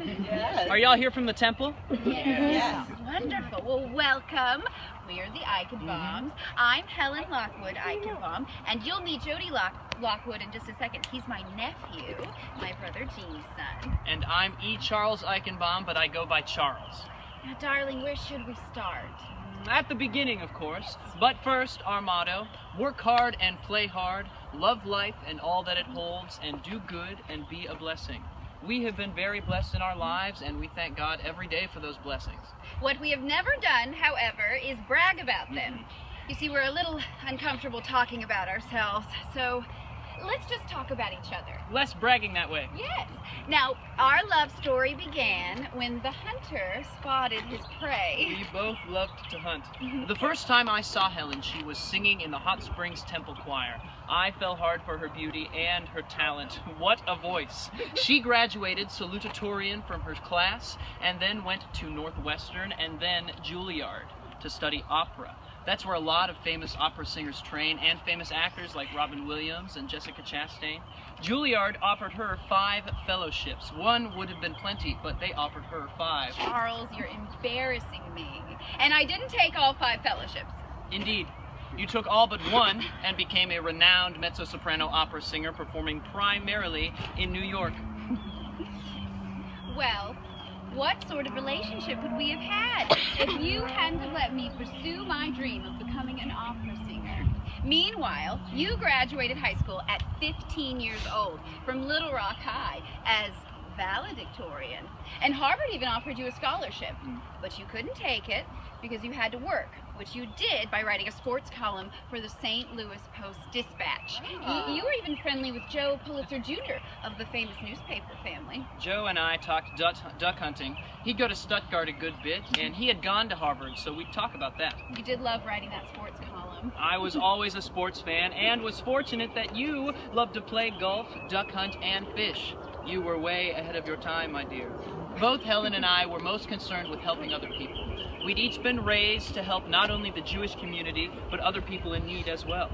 Yes. Are y'all here from the temple? Yes. Wonderful. Well, welcome. We are the Eichenbaums. I'm Helen Lockwood Eichenbaum, and you'll meet Jody Lockwood in just a second. He's my nephew, my brother Jean's son. And I'm E. Charles Eichenbaum, but I go by Charles. Now, darling, where should we start? At the beginning, of course. But first, our motto: work hard and play hard, love life and all that it holds, and do good and be a blessing. We have been very blessed in our lives, and we thank God every day for those blessings. What we have never done, however, is brag about them. You see, we're a little uncomfortable talking about ourselves, so let's just talk about each other. Less bragging that way. Yes. Now, our love story began when the hunter spotted his prey. We both loved to hunt. The first time I saw Helen, she was singing in the Hot Springs Temple Choir. I fell hard for her beauty and her talent. What a voice. She graduated salutatorian from her class and then went to Northwestern and then Juilliard to study opera. That's where a lot of famous opera singers train, and famous actors like Robin Williams and Jessica Chastain. Juilliard offered her 5 fellowships. One would have been plenty, but they offered her 5. Charles, you're embarrassing me. And I didn't take all 5 fellowships. Indeed. You took all but one and became a renowned mezzo-soprano opera singer performing primarily in New York. Well, what sort of relationship would we have had if you hadn't have let me pursue my dream of becoming an opera singer? Meanwhile, you graduated high school at 15 years old from Little Rock High as valedictorian, and Harvard even offered you a scholarship, but you couldn't take it because you had to work, which you did by writing a sports column for the St. Louis Post-Dispatch. You were even friendly with Joe Pulitzer Jr. of the famous newspaper family. Joe and I talked duck hunting. He'd go to Stuttgart a good bit, and he had gone to Harvard, so we'd talk about that. You did love writing that sports column. I was always a sports fan, and was fortunate that you loved to play golf, duck hunt, and fish. You were way ahead of your time, my dear. Both Helen and I were most concerned with helping other people. We'd each been raised to help not only the Jewish community, but other people in need as well.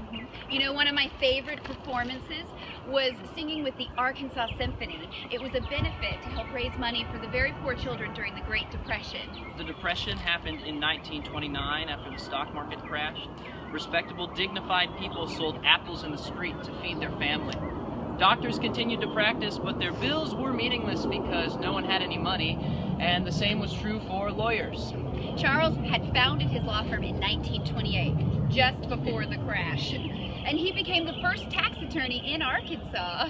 You know, one of my favorite performances was singing with the Arkansas Symphony. It was a benefit to help raise money for the very poor children during the Great Depression. The Depression happened in 1929 after the stock market crashed. Respectable, dignified people sold apples in the street to feed their family. Doctors continued to practice, but their bills were meaningless because no one had any money, and the same was true for lawyers. Charles had founded his law firm in 1928, just before the crash, and he became the first tax attorney in Arkansas.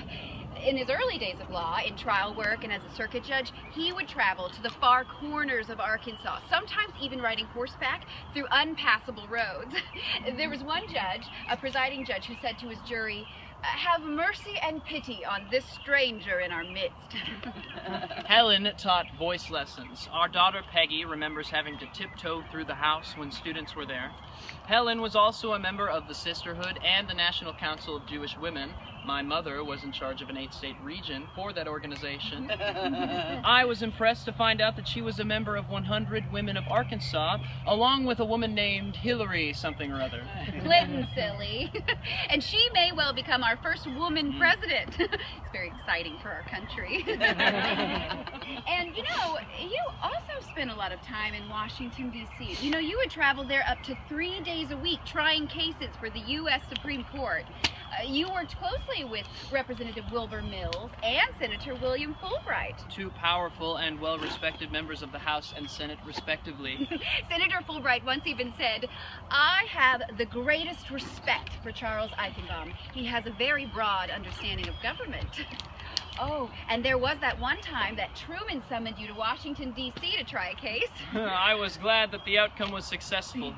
In his early days of law, in trial work and as a circuit judge, he would travel to the far corners of Arkansas, sometimes even riding horseback through unpassable roads. There was one judge, a presiding judge, who said to his jury, "Have mercy and pity on this stranger in our midst." Helen taught voice lessons. Our daughter Peggy remembers having to tiptoe through the house when students were there. Helen was also a member of the Sisterhood and the National Council of Jewish Women. My mother was in charge of an 8-state region for that organization. I was impressed to find out that she was a member of 100 Women of Arkansas, along with a woman named Hillary something or other. Clinton, silly. And she may well become our first woman president. It's very exciting for our country. And you know, you also spent a lot of time in Washington, D.C. You know, you would travel there up to 3 days a week trying cases for the U.S. Supreme Court. You worked closely with Representative Wilbur Mills and Senator William Fulbright. 2 powerful and well-respected members of the House and Senate, respectively. Senator Fulbright once even said, "I have the greatest respect for Charles Eichenbaum. He has a very broad understanding of government." Oh, and there was that one time that Truman summoned you to Washington, D.C. to try a case. I was glad that the outcome was successful.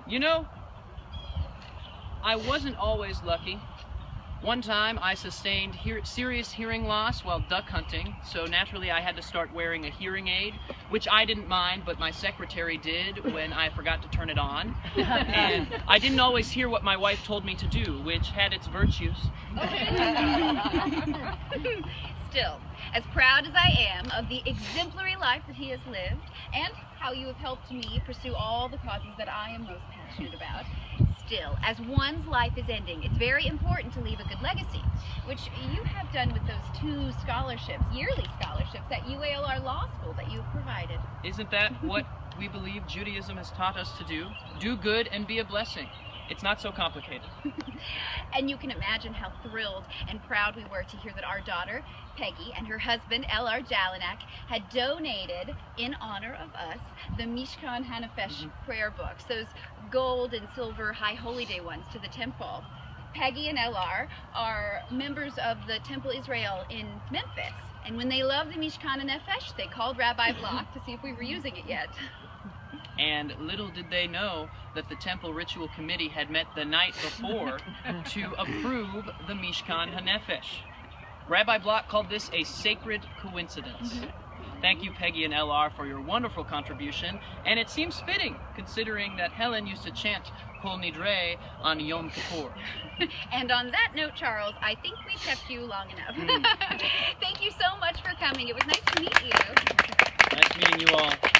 You know, I wasn't always lucky. One time I sustained serious hearing loss while duck hunting, so naturally I had to start wearing a hearing aid, which I didn't mind, but my secretary did when I forgot to turn it on. And I didn't always hear what my wife told me to do, which had its virtues. Still, as proud as I am of the exemplary life that he has lived, and how you have helped me pursue all the causes that I am most passionate about, still, as one's life is ending, it's very important to leave a good legacy, which you have done with those 2 scholarships, yearly scholarships at UAL law school that you've provided. Isn't that what we believe Judaism has taught us to do? Do good and be a blessing. It's not so complicated. And you can imagine how thrilled and proud we were to hear that our daughter, Peggy, and her husband, L.R. Jelinek, had donated, in honor of us, the Mishkan Hanefesh prayer books, those gold and silver High Holy Day ones, to the temple. Peggy and L.R. are members of the Temple Israel in Memphis, and when they loved the Mishkan Hanefesh, they called Rabbi Block to see if we were using it yet. And little did they know that the Temple Ritual Committee had met the night before to approve the Mishkan Hanefesh. Rabbi Block called this a sacred coincidence. Thank you, Peggy and L.R., for your wonderful contribution, and it seems fitting, considering that Helen used to chant Kol Nidre on Yom Kippur. And on that note, Charles, I think we kept you long enough. Thank you so much for coming. It was nice to meet you. Nice meeting you all.